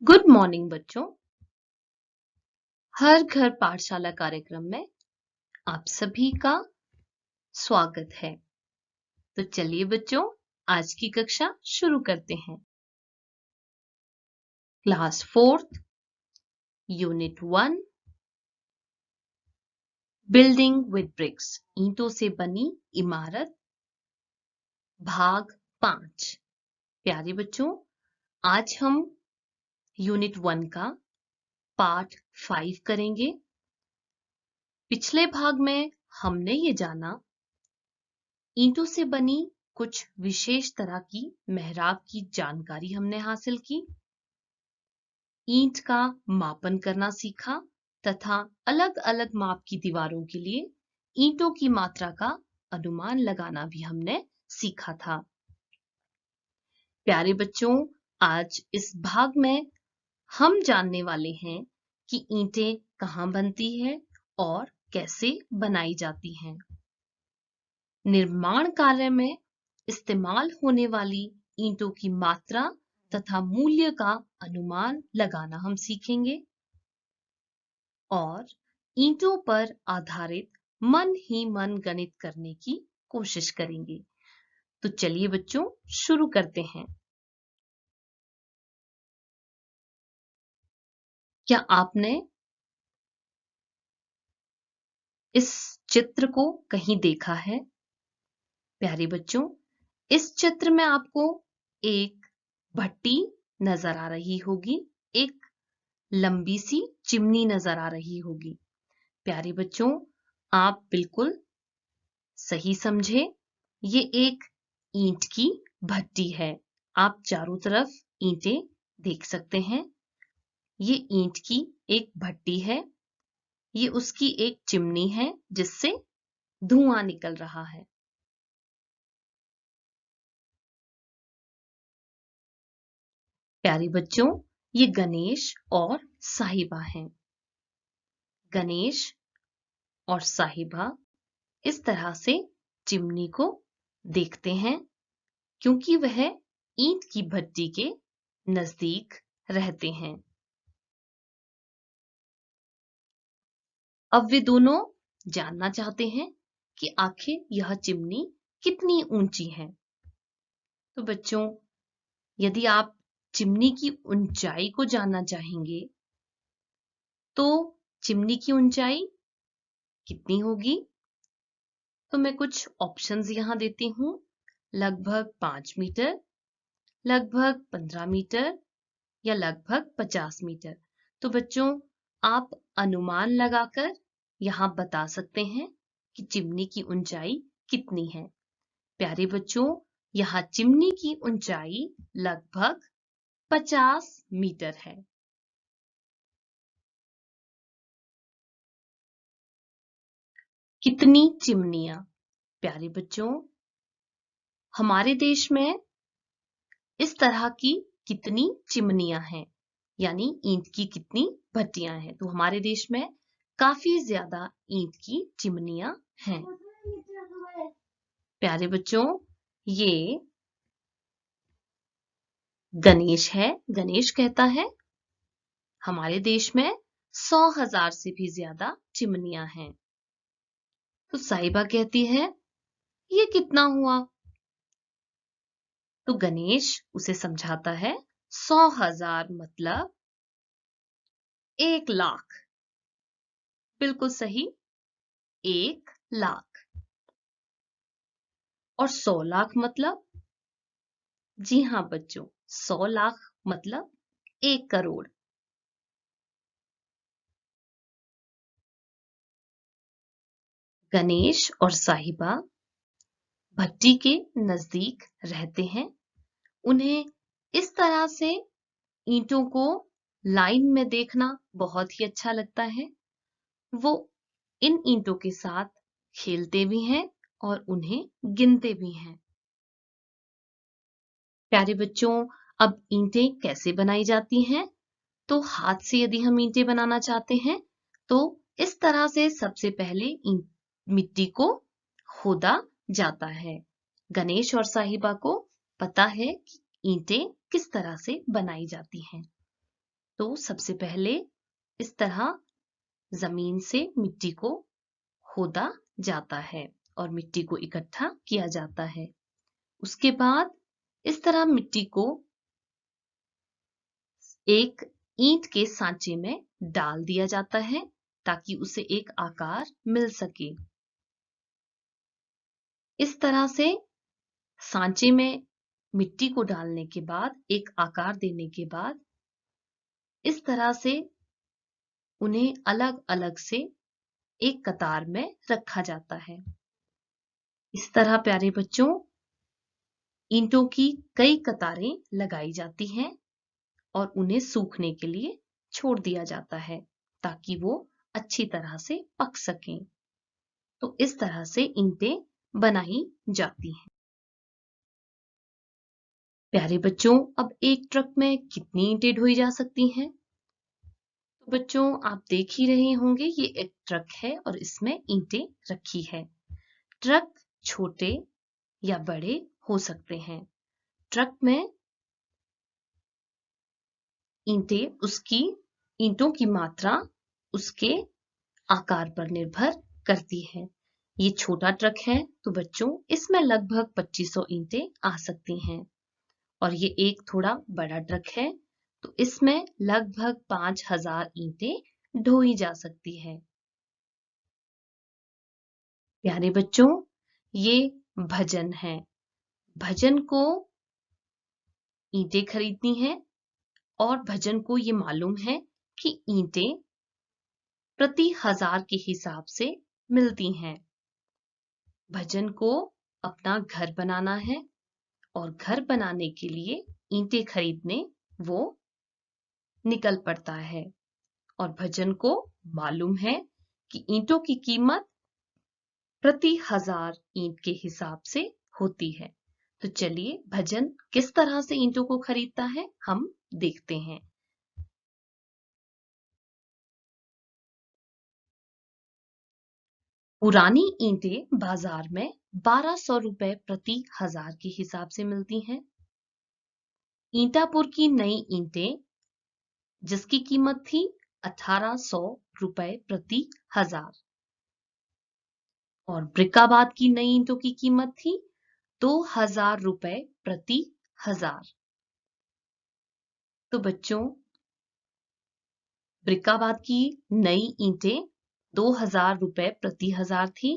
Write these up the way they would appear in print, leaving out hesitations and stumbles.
Good morning बच्चों। हर घर पाठशाला कार्यक्रम में आप सभी का स्वागत है। तो चलिए बच्चों, आज की कक्षा शुरू करते हैं। Class 4th unit 1 building with bricks, ईंटों से बनी इमारत, भाग 5। प्यारे बच्चों, आज हम यूनिट 1 का पार्ट 5 करेंगे। पिछले भाग में हमने ये जाना ईंटों से बनी कुछ विशेष तरह की मेहराब की जानकारी हमने हासिल की। ईंट का मापन करना सीखा तथा अलग अलग माप की दीवारों के लिए ईंटों की मात्रा का अनुमान लगाना भी हमने सीखा था। प्यारे बच्चों, आज इस भाग में हम जानने वाले हैं कि ईंटें कहाँ बनती है और कैसे बनाई जाती हैं। निर्माण कार्य में इस्तेमाल होने वाली ईंटों की मात्रा तथा मूल्य का अनुमान लगाना हम सीखेंगे और ईंटों पर आधारित मन ही मन गणित करने की कोशिश करेंगे। तो चलिए बच्चों, शुरू करते हैं। क्या आपने इस चित्र को कहीं देखा है? प्यारे बच्चों, इस चित्र में आपको एक भट्टी नजर आ रही होगी, एक लंबी सी चिमनी नजर आ रही होगी। प्यारे बच्चों, आप बिल्कुल सही समझे, ये एक ईंट की भट्टी है। आप चारों तरफ ईंटें देख सकते हैं। ये ईंट की एक भट्टी है, ये उसकी एक चिमनी है जिससे धुआं निकल रहा है। प्यारे बच्चों, ये गणेश और साहिबा हैं। गणेश और साहिबा इस तरह से चिमनी को देखते हैं क्योंकि वह ईंट की भट्टी के नजदीक रहते हैं। अब वे दोनों जानना चाहते हैं कि आखिर यह चिमनी कितनी ऊंची है। तो बच्चों, यदि आप चिमनी की ऊंचाई को जानना चाहेंगे तो चिमनी की ऊंचाई कितनी होगी? तो मैं कुछ ऑप्शंस यहां देती हूं। लगभग 5 मीटर, लगभग 15 मीटर या लगभग 50 मीटर। तो बच्चों, आप अनुमान लगाकर यहां बता सकते हैं कि चिमनी की ऊंचाई कितनी है। प्यारे बच्चों, यहां चिमनी की ऊंचाई लगभग 50 मीटर है। कितनी चिमनियां? प्यारे बच्चों, हमारे देश में इस तरह की कितनी चिमनियां हैं, यानी ईंट की कितनी भट्टियां हैं। तो हमारे देश में काफी ज्यादा ईंट की चिमनियां हैं। प्यारे बच्चों, ये गणेश है। गणेश कहता है हमारे देश में 100,000 से भी ज्यादा चिमनियां हैं। तो साहिबा कहती है ये कितना हुआ? तो गणेश उसे समझाता है 100,000 मतलब 1,00,000। बिल्कुल सही, 1,00,000। और 100,00,000 मतलब? जी हाँ बच्चों, 100,00,000 मतलब 1 करोड़। गणेश और साहिबा भट्टी के नजदीक रहते हैं। उन्हें इस तरह से ईंटों को लाइन में देखना बहुत ही अच्छा लगता है। वो इन ईंटों के साथ खेलते भी हैं और उन्हें गिनते भी हैं। प्यारे बच्चों, अब ईंटें कैसे बनाई जाती हैं? तो हाथ से यदि हम ईंटें बनाना चाहते हैं तो इस तरह से सबसे पहले मिट्टी को खोदा जाता है। गणेश और साहिबा को पता है कि ईंटें किस तरह से बनाई जाती हैं। तो सबसे पहले इस तरह जमीन से मिट्टी को खोदा जाता है और मिट्टी को इकट्ठा किया जाता है। उसके बाद इस तरह मिट्टी को एक ईंट के सांचे में डाल दिया जाता है ताकि उसे एक आकार मिल सके। इस तरह से सांचे में मिट्टी को डालने के बाद, एक आकार देने के बाद, इस तरह से उन्हें अलग अलग से एक कतार में रखा जाता है। इस तरह प्यारे बच्चों, ईंटों की कई कतारें लगाई जाती हैं और उन्हें सूखने के लिए छोड़ दिया जाता है ताकि वो अच्छी तरह से पक सकें। तो इस तरह से ईंटें बनाई जाती हैं। प्यारे बच्चों, अब एक ट्रक में कितनी ईंटें ढोई जा सकती हैं? तो बच्चों, आप देख ही रहे होंगे, ये एक ट्रक है और इसमें ईंटें रखी है। ट्रक छोटे या बड़े हो सकते हैं। ट्रक में ईंटों की मात्रा उसके आकार पर निर्भर करती है। ये छोटा ट्रक है तो बच्चों इसमें लगभग 2500 ईंटें आ सकती हैं और ये एक थोड़ा बड़ा ट्रक है तो इसमें लगभग 5000 ईंटें ढोई जा सकती है। प्यारे बच्चों, ये भजन है। भजन को ईंटें खरीदनी है और भजन को ये मालूम है कि ईंटें प्रति 1000 के हिसाब से मिलती हैं। भजन को अपना घर बनाना है और घर बनाने के लिए ईंटें खरीदने वो निकल पड़ता है और भजन को मालूम है कि ईंटों की कीमत प्रति 1000 ईंट के हिसाब से होती है। तो चलिए भजन किस तरह से ईंटों को खरीदता है हम देखते हैं। पुरानी ईंटें बाजार में 1200 रुपए प्रति 1000 के हिसाब से मिलती हैं। ईंटापुर की नई ईंटें जिसकी कीमत थी 1800 रुपए प्रति 1000 और ब्रिकाबाद की नई ईंटों की कीमत थी 2000 रुपए प्रति 1000। तो बच्चों, ब्रिकाबाद की नई ईंटें 2000 रुपए प्रति 1000 थी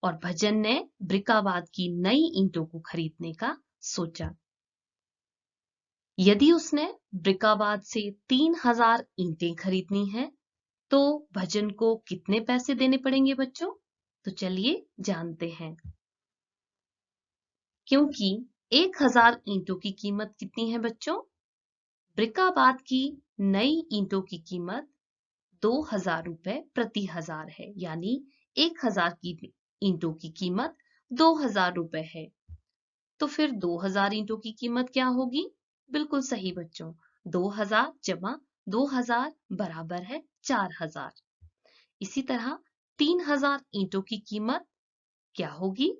और भजन ने ब्रिकाबाद की नई ईंटों को खरीदने का सोचा। यदि उसने ब्रिकाबाद से 3000 ईंटें खरीदनी है तो भजन को कितने पैसे देने पड़ेंगे बच्चों? तो चलिए जानते हैं। क्योंकि 1000 ईंटों की कीमत कितनी है बच्चों? ब्रिकाबाद की नई ईंटों की कीमत 2000 रुपए प्रति 1000 है, यानी 1000 की ईंटों की कीमत 2000 रुपए है। तो फिर 2000 ईंटों की कीमत क्या होगी? बिल्कुल सही बच्चों, 2000 जमा 2000 बराबर है 4000। इसी तरह 3000 ईंटों की कीमत क्या होगी?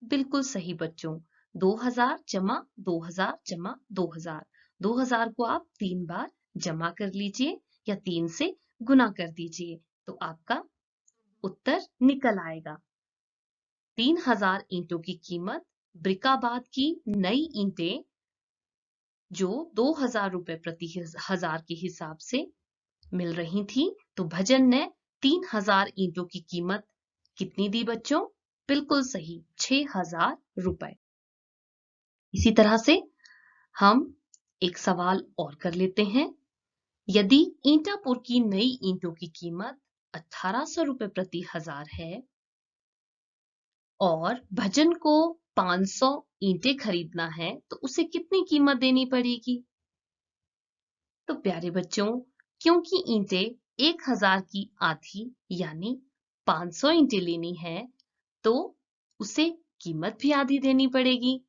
बिल्कुल सही बच्चों, 2000 जमा 2000 जमा 2000। 2000 को आप 3 बार जमा कर लीजिए या 3 से गुना कर दीजिए तो आपका उत्तर निकल आएगा। 3000 ईंटों की कीमत ब्रिकाबाद की नई ईंटें जो 2000 रुपए प्रति 1000 के हिसाब से मिल रही थी, तो भजन ने 3000 ईंटों की कीमत कितनी दी बच्चों? बिल्कुल सही, 6000 रुपए। इसी तरह से हम एक सवाल और कर लेते हैं। यदि ईंटापुर की नई ईंटों की कीमत 1800 रुपए प्रति 1000 है और भजन को 500 ईंटें खरीदना है तो उसे कितनी कीमत देनी पड़ेगी? तो प्यारे बच्चों, क्योंकि ईंटें 1000 की आधी यानी 500 ईंटें लेनी है तो उसे कीमत भी आधी देनी पड़ेगी।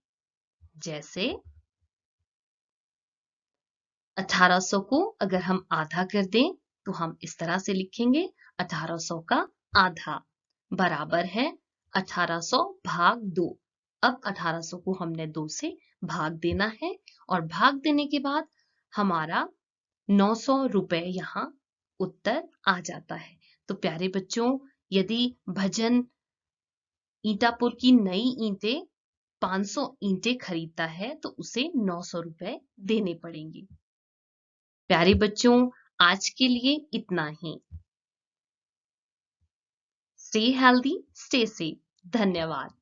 जैसे 1800 को अगर हम आधा कर दें तो हम इस तरह से लिखेंगे 1800 का आधा बराबर है 1800 भाग 2। अब 1800 को हमने 2 से भाग देना है और भाग देने के बाद हमारा 900 रुपए यहाँ उत्तर आ जाता है। तो प्यारे बच्चों, यदि भजन ईटापुर की नई ईंटें 500 ईंटें खरीदता है तो उसे 900 रुपए देने पड़ेंगे। प्यारे बच्चों, आज के लिए इतना ही। Stay healthy, stay safe. धन्यवाद।